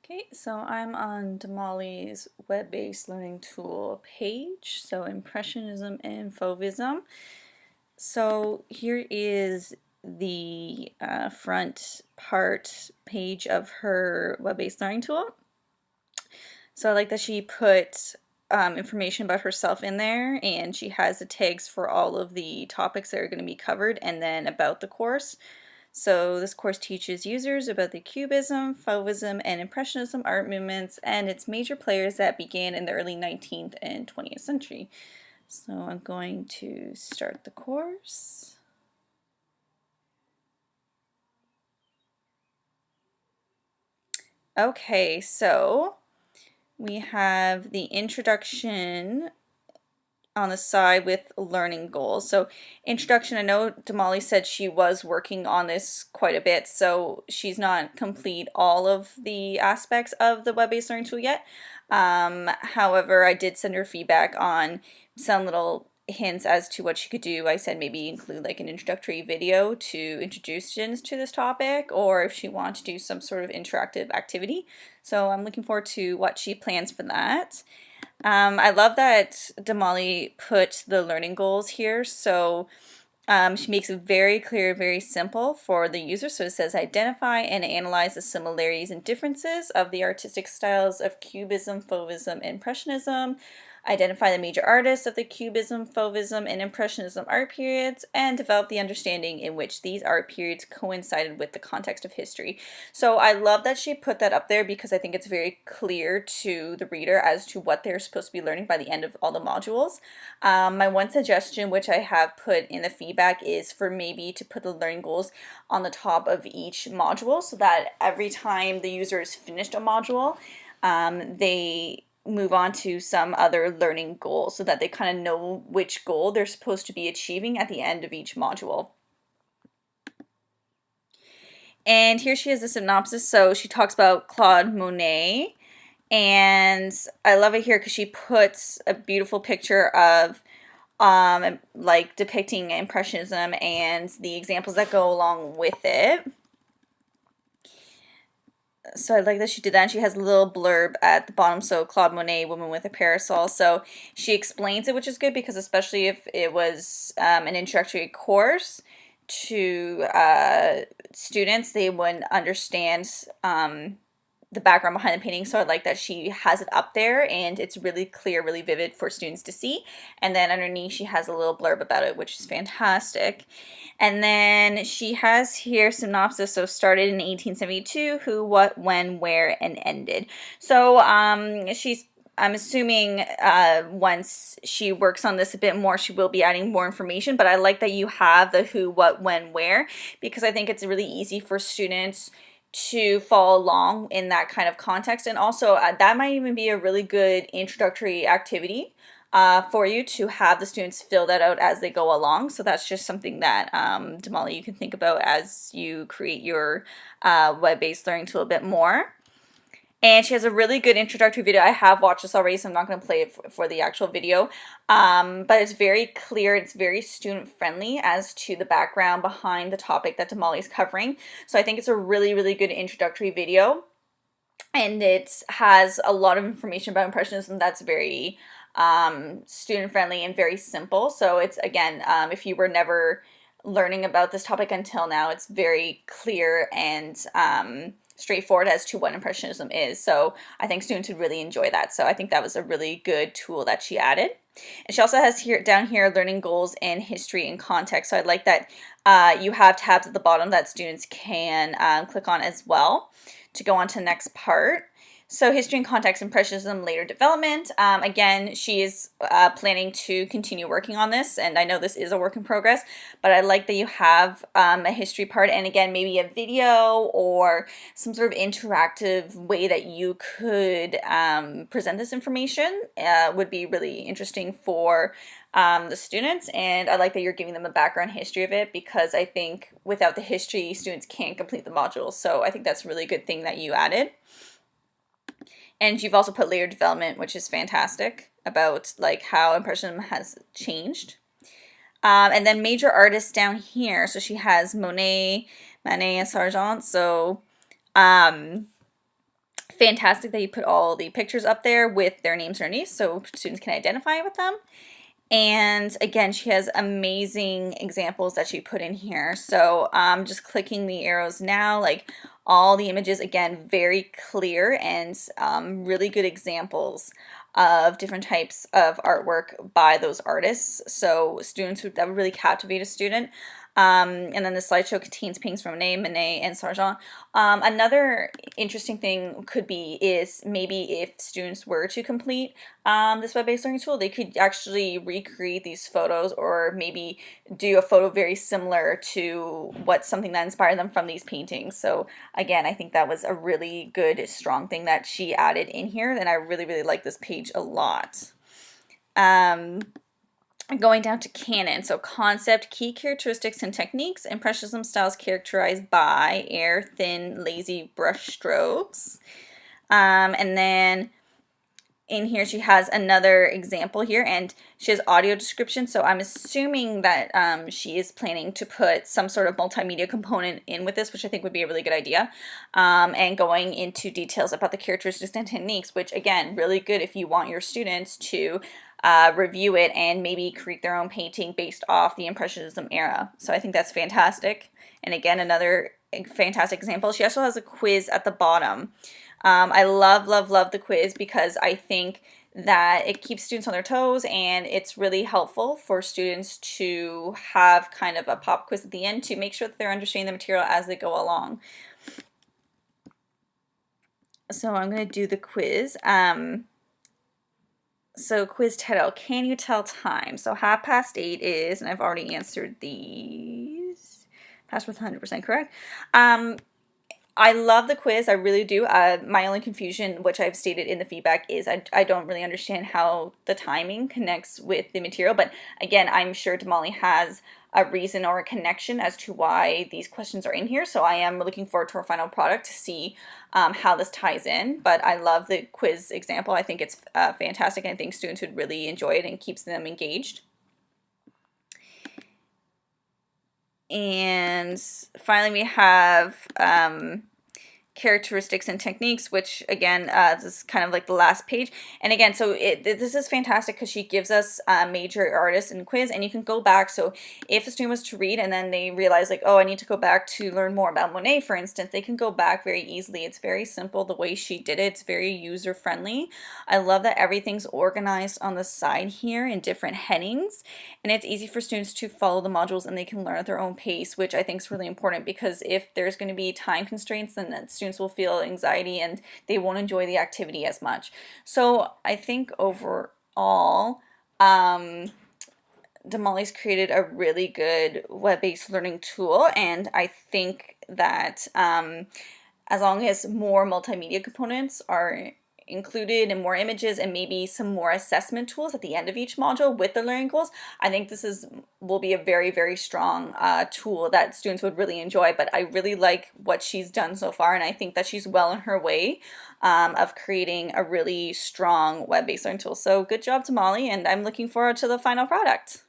Okay, so I'm on Damali's web-based learning tool page, so Impressionism and Fauvism. So here is the front part page of her web-based learning tool. So I like that she put information about herself in there, and she has the tags for all of the topics that are going to be covered, and then about the course. So this course teaches users about the Cubism, Fauvism, and Impressionism art movements and its major players that began in the early 19th and 20th century. So I'm going to start the course. Okay, so we have the introduction on the side with learning goals. So introduction, I know Damali said she was working on this quite a bit, so she's not complete all of the aspects of the web-based learning tool yet. However, I did send her feedback on some little hints as to what she could do. I said maybe include like an introductory video to introduce students to this topic, or if she wants to do some sort of interactive activity. So I'm looking forward to what she plans for that. I love that Damali put the learning goals here. So she makes it very clear, very simple for the user. So it says identify and analyze the similarities and differences of the artistic styles of Cubism, Fauvism, and Impressionism. Identify the major artists of the Cubism, Fauvism, and Impressionism art periods, and develop the understanding in which these art periods coincided with the context of history. So I love that she put that up there because I think it's very clear to the reader as to what they're supposed to be learning by the end of all the modules. My one suggestion, which I have put in the feedback, is for maybe to put the learning goals on the top of each module so that every time the user has finished a module, they move on to some other learning goal so that they kind of know which goal they're supposed to be achieving at the end of each module. And here she has a synopsis. So she talks about Claude Monet, and I love it here because she puts a beautiful picture of like depicting Impressionism and the examples that go along with it. So I like that she did that, and she has a little blurb at the bottom. So Claude Monet, woman with a parasol. So she explains it, which is good because especially if it was an introductory course to students, they would understand the background behind the painting. So I like that she has it up there and it's really clear, really vivid for students to see. And then underneath she has a little blurb about it, which is fantastic. And then she has here synopsis. So started in 1872, who, what, when, where, and ended. So I'm assuming once she works on this a bit more, she will be adding more information, but I like that you have the who, what, when, where, because I think it's really easy for students to follow along in that kind of context. And also that might even be a really good introductory activity for you to have the students fill that out as they go along. So that's just something that Damali, you can think about as you create your web-based learning tool a bit more. And she has a really good introductory video. I have watched this already, so I'm not going to play it for the actual video. But it's very clear. It's very student-friendly as to the background behind the topic that Damali is covering. So I think it's a really, really good introductory video. And it has a lot of information about Impressionism that's very student-friendly and very simple. So it's, again, if you were never learning about this topic until now, it's very clear and straightforward as to what Impressionism is. So I think students would really enjoy that. So I think that was a really good tool that she added. And she also has here down here learning goals and history and context. So I'd like that you have tabs at the bottom that students can click on as well to go on to the next part. So history and context, Impressionism, later development. Again, she is planning to continue working on this, and I know this is a work in progress, but I like that you have a history part, and again, maybe a video or some sort of interactive way that you could present this information would be really interesting for the students. And I like that you're giving them a background history of it, because I think without the history, students can't complete the modules. So I think that's a really good thing that you added. And you've also put layer development, which is fantastic, about like how Impressionism has changed. And then major artists down here. So she has Monet, Manet, and Sargent. So Fantastic that you put all the pictures up there with their names underneath so students can identify with them. And again, she has amazing examples that she put in here. So I'm just clicking the arrows now, like all the images, again, very clear and really good examples of different types of artwork by those artists. So students that would really captivate a student. And then the slideshow contains paintings from Manet, and Sargent. Another interesting thing could be is maybe if students were to complete this web-based learning tool, they could actually recreate these photos or maybe do a photo very similar to something that inspired them from these paintings. So again, I think that was a really good, strong thing that she added in here, and I really, really like this page a lot. Going down to canon, so concept, key characteristics and techniques, impressionism styles characterized by air, thin, lazy brush strokes. And then in here she has another example here, and she has audio description, so I'm assuming that she is planning to put some sort of multimedia component in with this, which I think would be a really good idea, and going into details about the characteristics and techniques, which again, really good if you want your students to review it and maybe create their own painting based off the Impressionism era. So I think that's fantastic. And again, another fantastic example. She also has a quiz at the bottom. I love, love, love the quiz because I think that it keeps students on their toes, and it's really helpful for students to have kind of a pop quiz at the end to make sure that they're understanding the material as they go along. So I'm going to do the quiz. So quiz title, can you tell time? So 8:30 is, and I've already answered these, passed with 100% correct. I love the quiz, I really do. My only confusion, which I've stated in the feedback, is I don't really understand how the timing connects with the material, but again, I'm sure Damali has a reason or a connection as to why these questions are in here, so I am looking forward to our final product to see how this ties in. But I love the quiz example. I think it's fantastic, and I think students would really enjoy it and keeps them engaged. And finally we have characteristics and techniques, which again, this is kind of like the last page. And again, so this is fantastic because she gives us major artists in quiz, and you can go back. So if a student was to read and then they realize like, oh, I need to go back to learn more about Monet, for instance, they can go back very easily. It's very simple the way she did it. It's very user friendly. I love that everything's organized on the side here in different headings, and it's easy for students to follow the modules and they can learn at their own pace, which I think is really important, because if there's going to be time constraints, then students will feel anxiety and they won't enjoy the activity as much. So I think overall, Damali's created a really good web-based learning tool, and I think that as long as more multimedia components are included and more images and maybe some more assessment tools at the end of each module with the learning goals, I think this will be a very, very strong tool that students would really enjoy. But I really like what she's done so far, and I think that she's well on her way of creating a really strong web-based learning tool. So good job, Damali, and I'm looking forward to the final product.